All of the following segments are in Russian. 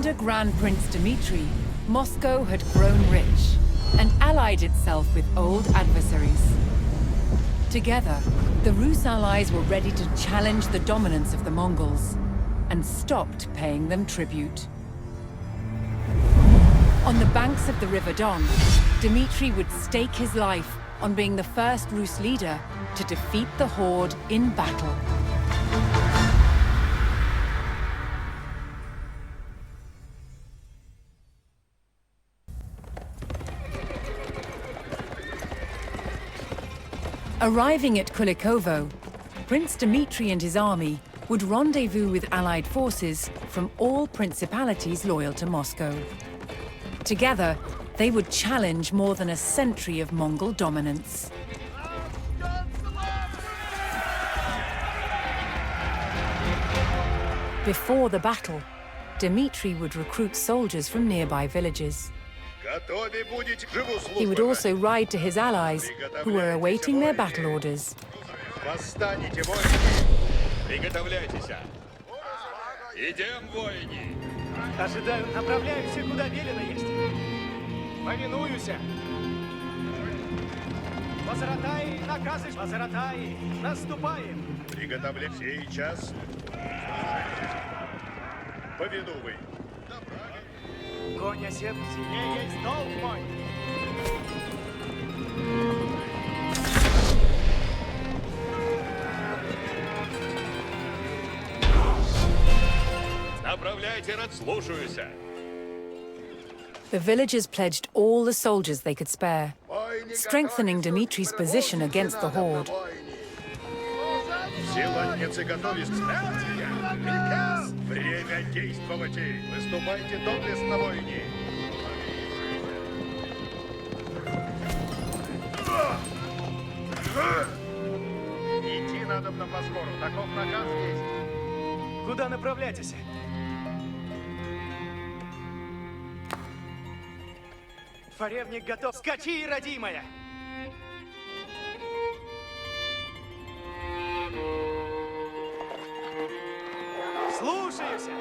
Under Grand Prince Dmitry, Moscow had grown rich and allied itself with old adversaries. Together, the Rus allies were ready to challenge the dominance of the Mongols and stopped paying them tribute. On the banks of the River Don, Dmitry would stake his life on being the first Rus leader to defeat the Horde in battle. Arriving at Kulikovo, Prince Dmitry and his army would rendezvous with allied forces from all principalities loyal to Moscow. Together, they would challenge more than a century of Mongol dominance. Before the battle, Dmitry would recruit soldiers from nearby villages. He would also ride to his allies, who were awaiting their battle orders. Ожидаю, направляюсь, куда велено есть. Повинуюся. Возвратай, наказы, возвратай, наступаем. Приготовляй сейчас. Повинуй. Конь осет, сильнее есть долг мой. Направляйте, слушаюся. The villagers pledged all the soldiers they could spare, strengthening Dmitry's position against the Horde. Все латницы готовись. Приказ! Время действовать! Выступайте доблестно, войне! Идти надо на Босфору. Таков наказ есть. Куда направляетесь? Фаревник готов. Скачи, родимая! Слушаюся!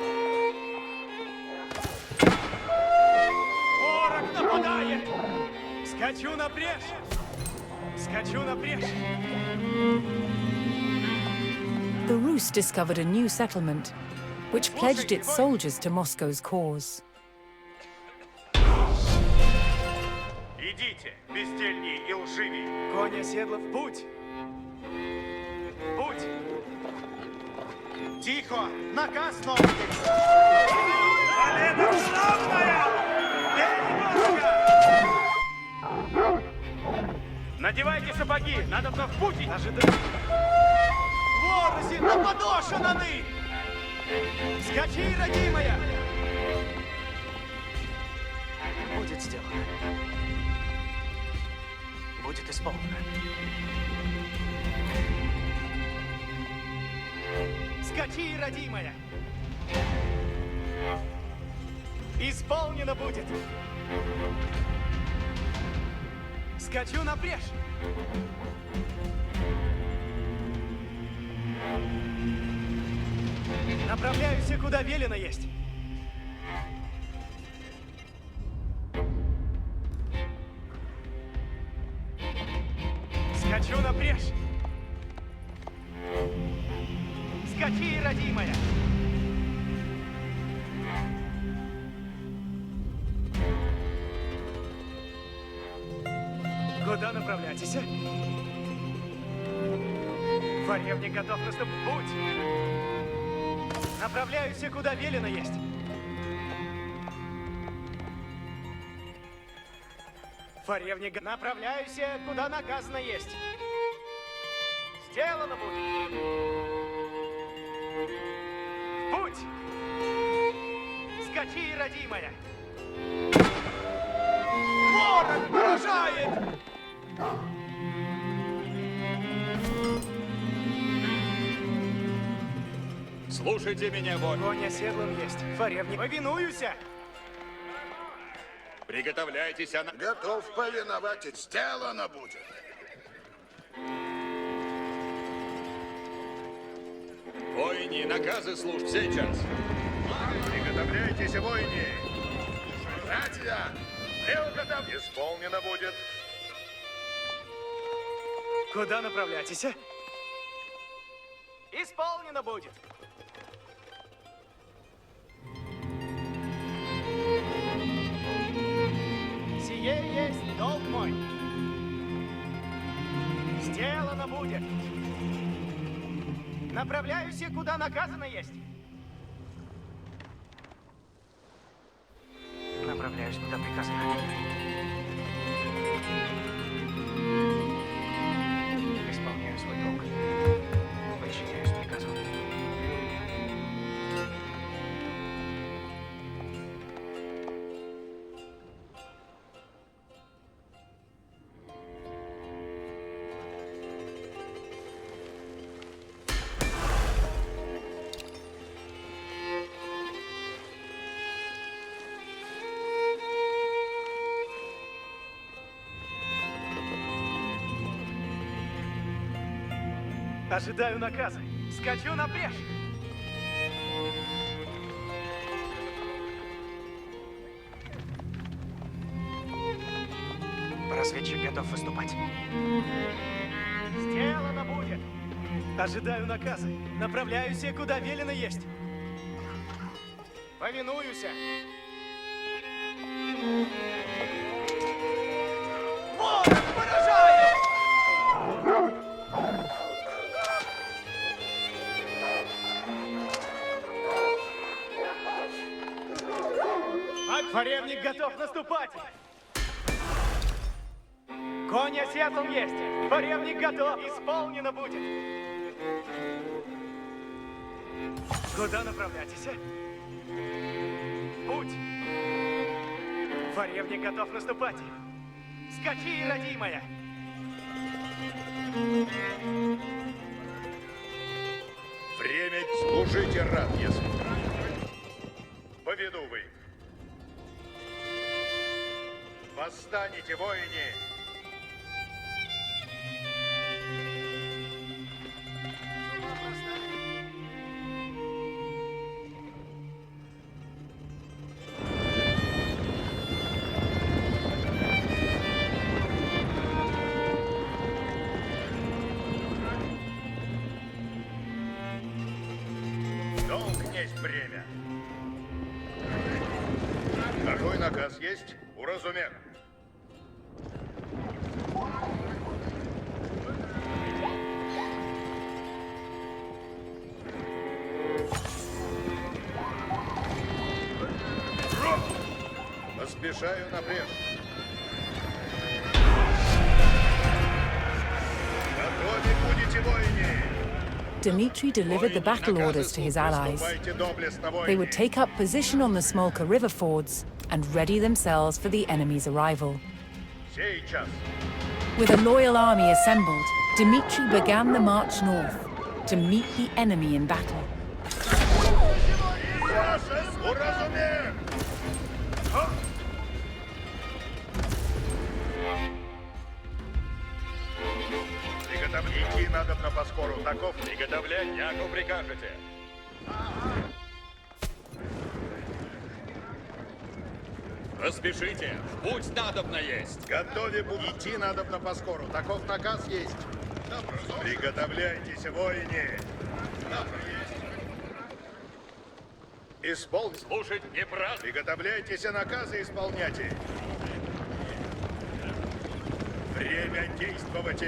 Ворог нападает! Скачу на брешь! Скачу на брешь! The Rus discovered a new settlement, which pledged its soldiers to Moscow's cause. Идите, бездельней и лживей! Конь оседло в путь! Путь! Тихо! Наказ новый! Победа славная! Надевайте сапоги! Надо в путь! Ожидаю! Ворози на подошинаны! Скачи, родимая! Будет сделано. Будет исполнено. Скачи, родимая! Исполнено будет! Скачу на брешь! Направляюсь, куда велено есть. Скачу на брешь! Скачи, родимая! Куда направляетесь? Фаревник готов наступить в путь. Направляюсь, куда велено есть. Фаревник, направляюсь, куда наказано есть. Сделано будет. В путь! Скачи, родимая! Ворог поражает! Слушайте меня, воин. Конь оседлан есть. Фаревник, повинуюся! Приготовляйтесь, она... Готов повиновать, сделано будет. Воини, наказы служб сейчас. Приготовляйтесь. Приготовляйтесь, воины! Братья! Стрелка исполнено будет! Куда направляетесь? Исполнено будет! Сие есть долг мой! Сделано будет! Направляюсь, куда наказано есть! Направляюсь, куда приказано. Исполняю свой долг. Подчиняюсь приказу. Ожидаю наказа. Скачу на брешь. Разведчик готов выступать. Сделано будет. Ожидаю наказа. Направляюсь, куда велено есть. Повинуюсь. Вот, поражаю! Фаревник готов наступать! Конь оседлан есть! Фаревник готов! Исполнено будет! Куда направляетесь? Путь! Фаревник готов наступать! Скачи, родимая! Время служите рад, если. Поведу вы. Восстанете, воины! Долг есть бремя. Какой наказ есть? Уразумер. Поспешаю на брешь. Готовы будете, воины! Dmitry delivered the battle orders to his allies. They would take up position on the Smolka river fords and ready themselves for the enemy's arrival. With a loyal army assembled, Dmitry began the march north to meet the enemy in battle. Идти надо на поскору. Таков приготовлять, яку прикажете. Поспешите, в путь надобно есть. Готове идти надобно поскору. Таков наказ есть. Приготовляйтесь, воины. Исполните. Слушать не брат. Приготовляйтесь, наказы исполняйте. Время действовать.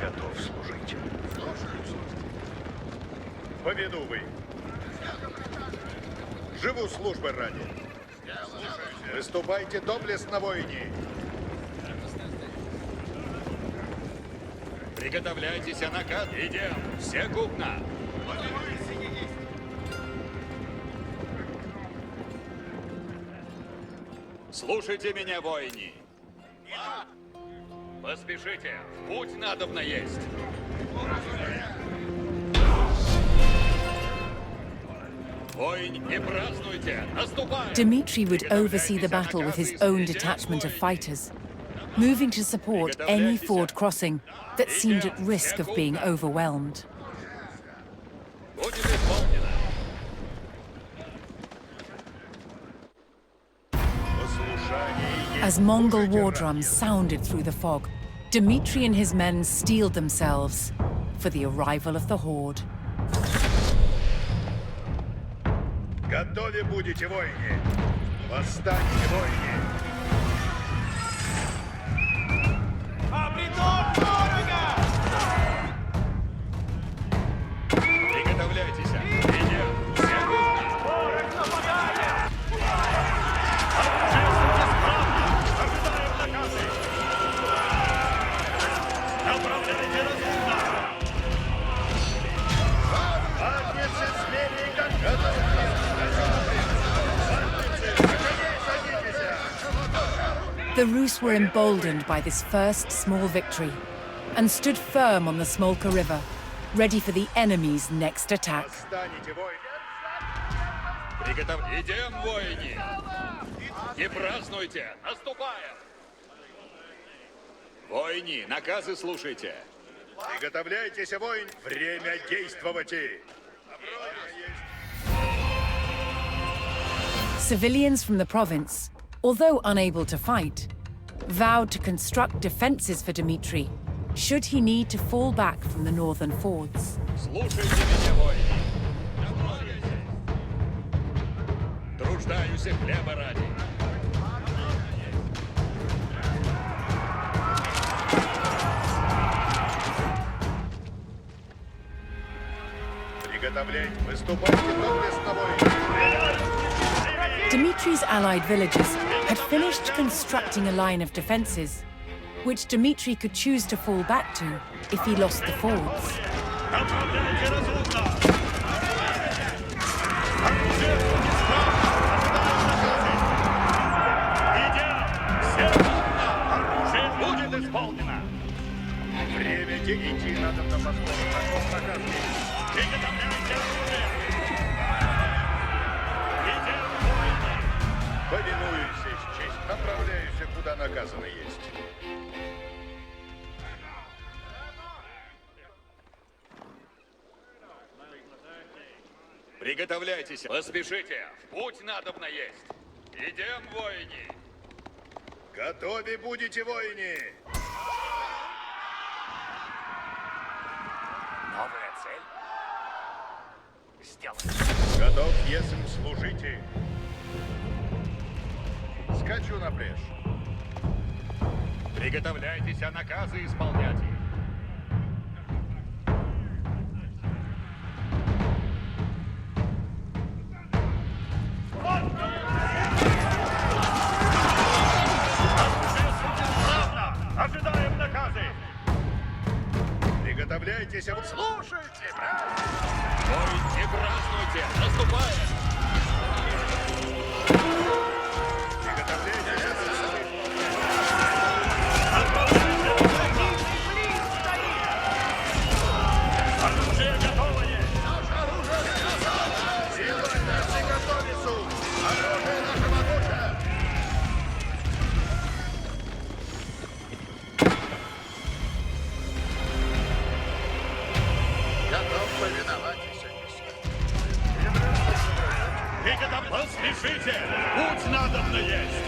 Готов служить. Поведу вы. Живу службы ради. Выступайте доблестно, воины. Приготовляйтесь, наказ. Идем. Все купно. Слушайте меня, воины. Поспешите, в путь надобно есть. Воин, не празднуйте, наступайте! Dmitry would oversee the battle with his own detachment of fighters, moving to support any ford crossing that seemed at risk of being overwhelmed. Будет исполнено. As Mongol war drums sounded through the fog, Dmitry and his men steeled themselves for the arrival of the Horde. Готовы будете, воине! Восстаньте, воине! Приготовляйтесь! Идем! The Rus were emboldened by this first small victory and stood firm on the Smolka River, ready for the enemy's next attack. Идем, воини! Не празднуйте! Наступаем! Воини, наказы слушайте! Приготовляйтесь, воин! Время действовать! Civilians from the province, although unable to fight, vowed to construct defenses for Dmitry should he need to fall back from the northern fords. Слушайте меня, воины! Труждаюсь хлеба ради. Приготовлять, выступайте доблестно, воины! Dmitry's allied villages had finished constructing a line of defenses, which Dmitry could choose to fall back to if he lost the fords. Время идти надо на Москву. Повинуюсь, честь. Направляюсь, куда наказано есть. Приготовляйтесь, поспешите. В путь надобно есть. Идем, воини. Готовы будете, воини. Новая цель. Сделано. Готов, если служите. Скачу на брешь. Приготовляйтесь, а наказы исполняйте. Ожидаем наказы! Приготовляйтесь, слушайте, брат! Ой, не празднуйте, наступаем! Оружие готовое! Наше оружие готово! Силой нашей готовицу! Оружие наше могучее! Готов повиновать, Приготовь, поспешите! Путь надобно есть!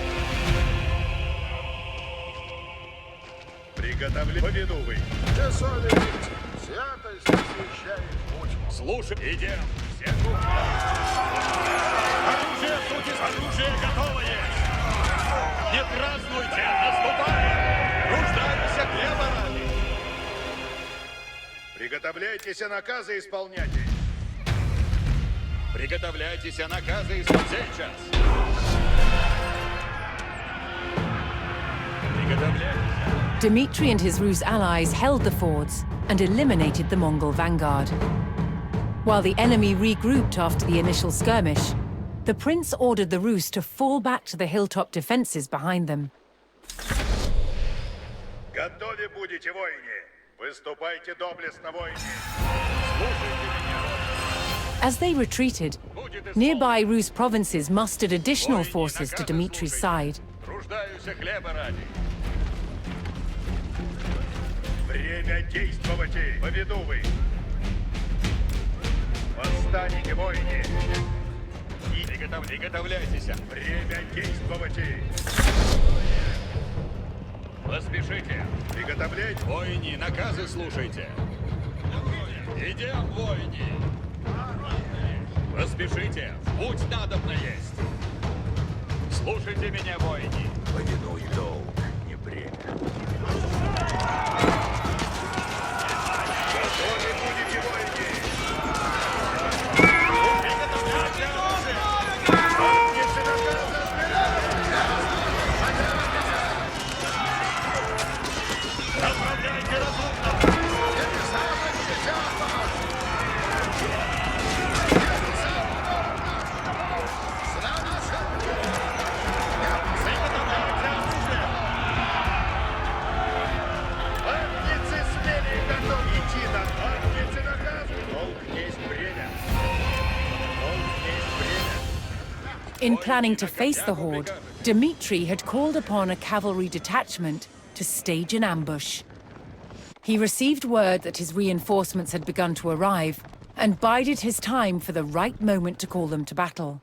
Приготовли, повинувай! Все соли видите, святость освящает путь. Слушай, идем! Все кухни! Оружие, сути, оружие готово есть! Не празднуйте, наступаем! Руждайтесь хлеба ради! Приготовляйтесь, наказы исполняйте! Приготовляйтесь, наказы исполняйте сейчас! Приготовляйтесь! Dmitry and his Rus allies held the fords and eliminated the Mongol vanguard. While the enemy regrouped after the initial skirmish, the prince ordered the Rus to fall back to the hilltop defenses behind them. Готовы будете, воине! Выступайте доблестно, воине! Слушайте меня! As they retreated, nearby Rus provinces mustered additional forces to Dmitry's side. Труждаюсь хлеба ради! Время действовать! Повинувай! Восстанете, воине! И приготовляйтесь! Время действовать! Поспешите. Приготовлять. Воини, наказы слушайте. Идем, воини. Поспешите. В путь надобно есть. Слушайте меня, воини. Повинуй долг, не бремя. Готовы будете, воини? Приготовляйте оружие. Армейцы наказа Направляйте разумно. Приготовляйте оружие. Армейцы смели и готовы идти на армейцы наказа. Долг есть бремя. Долг есть бремя. In planning to face the Horde, Dmitry had called upon a cavalry detachment to stage an ambush. He received word that his reinforcements had begun to arrive and bided his time for the right moment to call them to battle.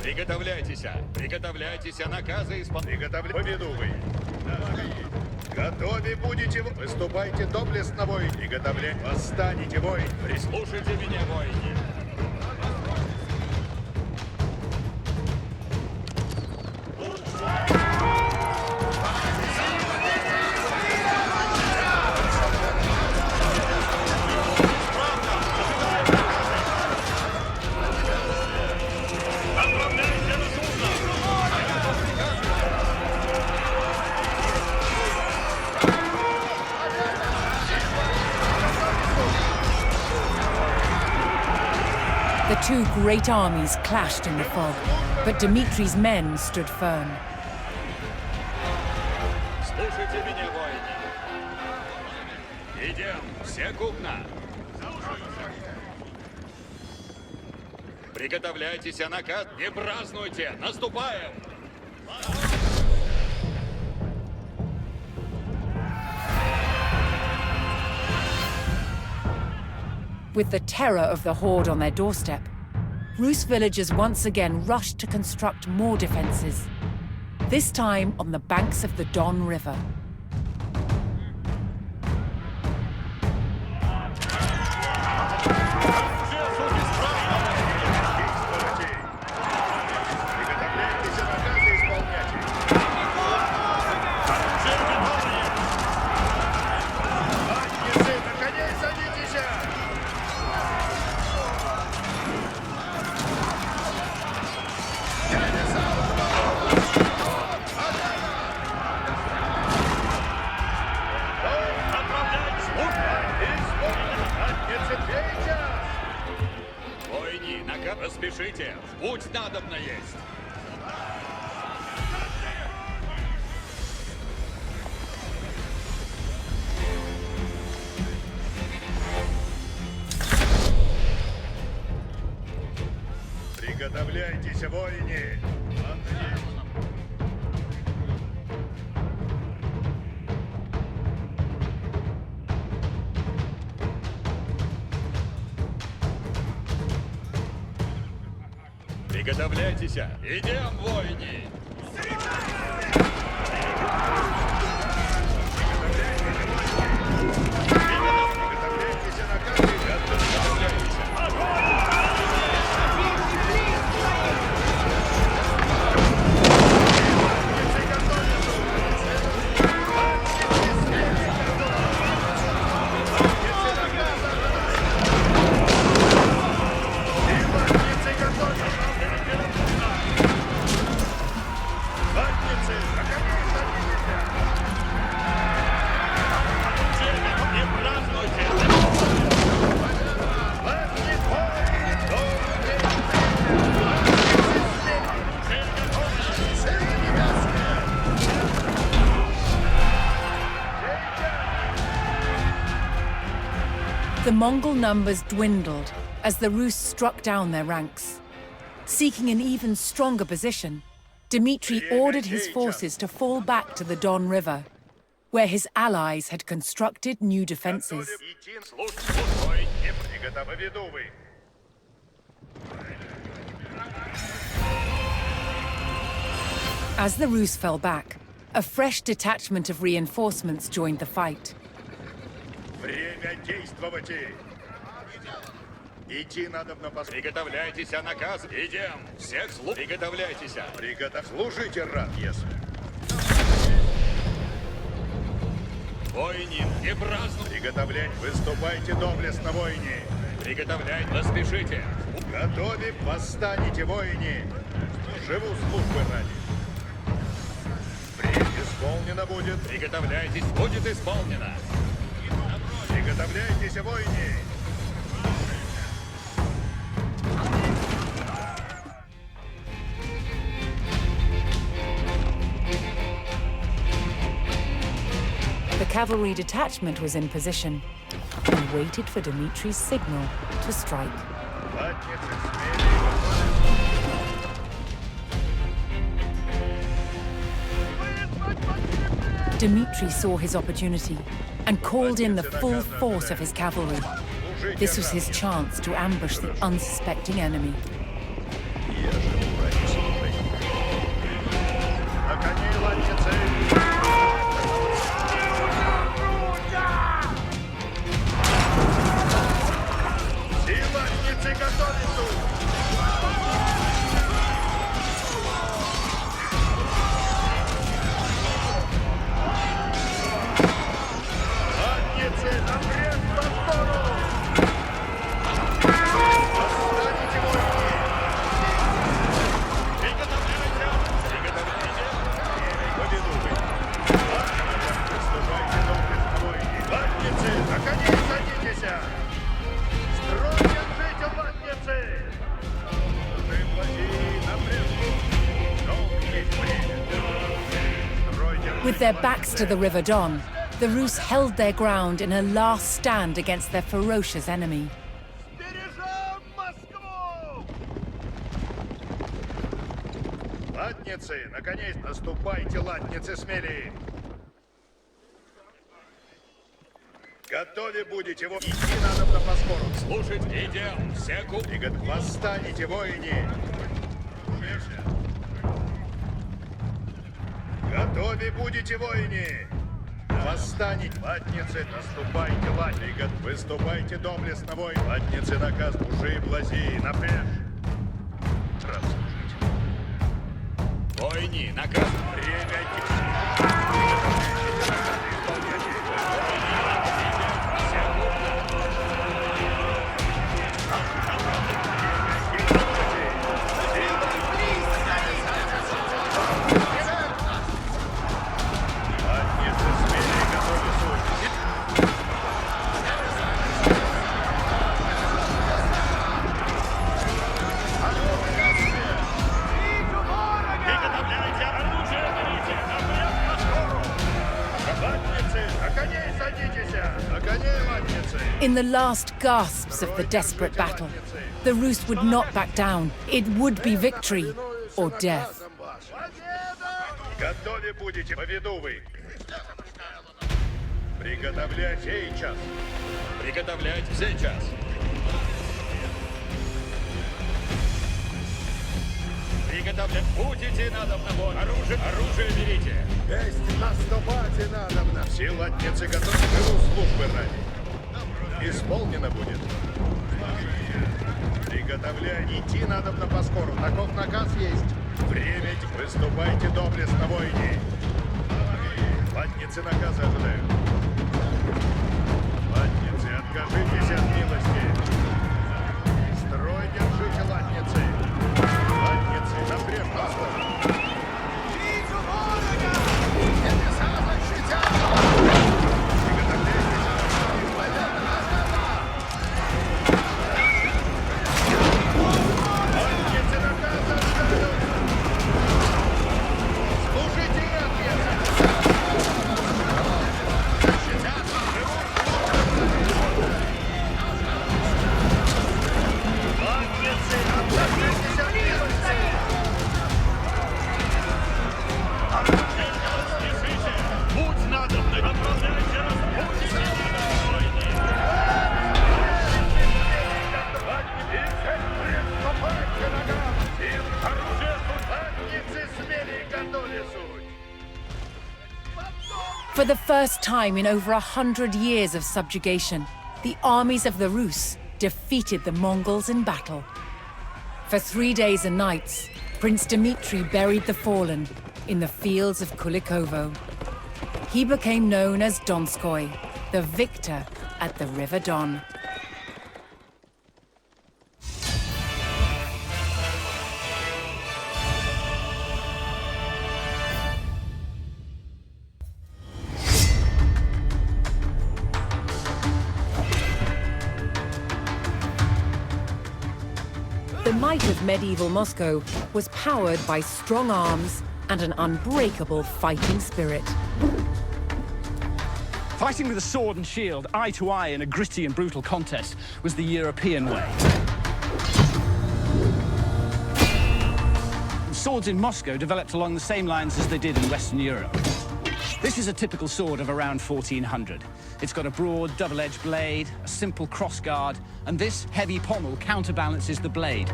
Приготовляйтесь. Приготовляйтесь, наказы исполнять. Повинуй. Готовы будете, выступайте доблестно, воин. Приготовлять. Восстанете, воин. Прислушайте меня, воини. The two great armies clashed in the fog, but Dmitry's men stood firm. Слушайте меня, воини. Идем, все купно. Приготовляйтесь, наказ. Не празднуйте, наступаем. With the terror of the Horde on their doorstep, Rus villagers once again rushed to construct more defenses, this time on the banks of the Don River. Приготовляйтесь, наказы исполнять. Армейцы, на коней садитесь! Воини, поспешите, в путь надобно есть. Приготовляйтесь, воини! Приготовляйтесь, идем, воини. Приготовляйтесь, наказы! The Mongol numbers dwindled as the Rus struck down their ranks. Seeking an even stronger position, Dmitry ordered his forces to fall back to the Don River, where his allies had constructed new defenses. Идти. Слушай, Приготовь. Поведу вы. As the Rus fell back, a fresh detachment of reinforcements joined the fight. Время действовать. Идти надо на пос... Приготовляйтесь, наказ. Идем. Всех слуг. Приготовляйтесь. Приготовь. Служите, рад, если. Войни, не празднуйте. Приготовлять. Выступайте доблестно, воине. Приготовлять, поспешите. Готове, восстанете, воине. Живу службы ради. Время исполнено будет. Приготовляйтесь, будет исполнено. Приготовляйтесь, воине. The cavalry detachment was in position and waited for Dmitri's signal to strike. Dmitry saw his opportunity and called in the full force of his cavalry. This was his chance to ambush the unsuspecting enemy. With their backs to the River Don, the Rus held their ground in a last stand against their ferocious enemy. Латницы, наконец, наступайте, латницы, смелее. Готове будете, его. Идти надо на поскору. Слушать, идем. Все Приготовь. Восстанете, воине. Готове будете, воине. Восстанете, латницы, наступайте, латник. Выступайте доблестно, воин. Латницы, наказ, ужи, блази, напряжь. Войни, наказ. Время. In the last gasps of the desperate battle, the Rus would not back down. It would be victory or death. Готове будете, поведу вы. Приготовлять сейчас. Приготовлять сейчас. Приготовлять. Будете надо в набор. Оружие берите. Есть наступать надо. Все латницы готовы. Живу службы ради. Исполнено будет. Приготовляй. Идти надо на поскору. Таков наказ есть. Время. Выступайте доблестно, воине. Латницы наказа ожидают. Латницы, откажитесь от милости. Строй держите, латницы. Латницы, напрямую поскору. For the first time in over 100 years of subjugation, the armies of the Rus defeated the Mongols in battle. For 3 days and nights, Prince Dmitry buried the fallen in the fields of Kulikovo. He became known as Donskoy, the victor at the River Don. The might of medieval Moscow was powered by strong arms and an unbreakable fighting spirit. Fighting with a sword and shield, eye to eye in a gritty and brutal contest, was the European way. Swords in Moscow developed along the same lines as they did in Western Europe. This is a typical sword of around 1400. It's got a broad, double-edged blade, a simple crossguard, and this heavy pommel counterbalances the blade.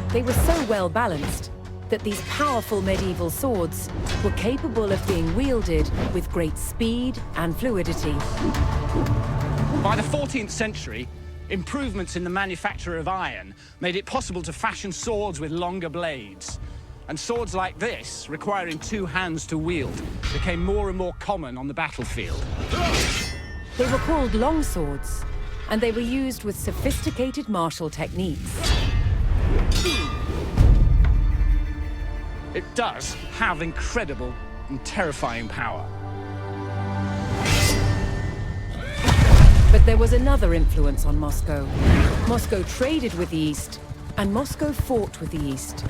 They were so well balanced that these powerful medieval swords were capable of being wielded with great speed and fluidity. By the 14th century, improvements in the manufacture of iron made it possible to fashion swords with longer blades. And swords like this, requiring 2 hands to wield, became more and more common on the battlefield. They were called long swords, and they were used with sophisticated martial techniques. It does have incredible and terrifying power. But there was another influence on Moscow. Moscow traded with the East, and Moscow fought with the East.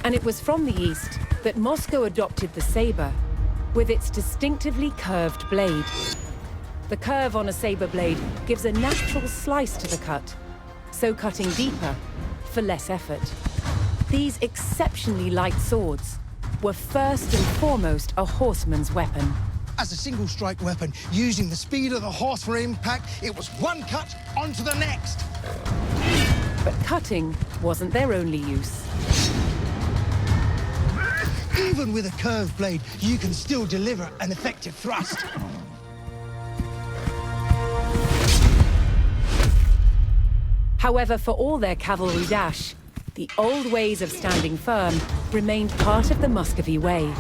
And it was from the East that Moscow adopted the saber, with its distinctively curved blade. The curve on a saber blade gives a natural slice to the cut, so cutting deeper for less effort. These exceptionally light swords were first and foremost a horseman's weapon. As a single-strike weapon, using the speed of the horse for impact, it was one cut onto the next. But cutting wasn't their only use. Even with a curved blade, you can still deliver an effective thrust. However, for all their cavalry dash, the old ways of standing firm remained part of the Muscovy way,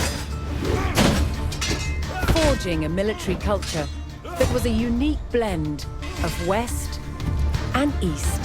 forging a military culture that was a unique blend of West and East.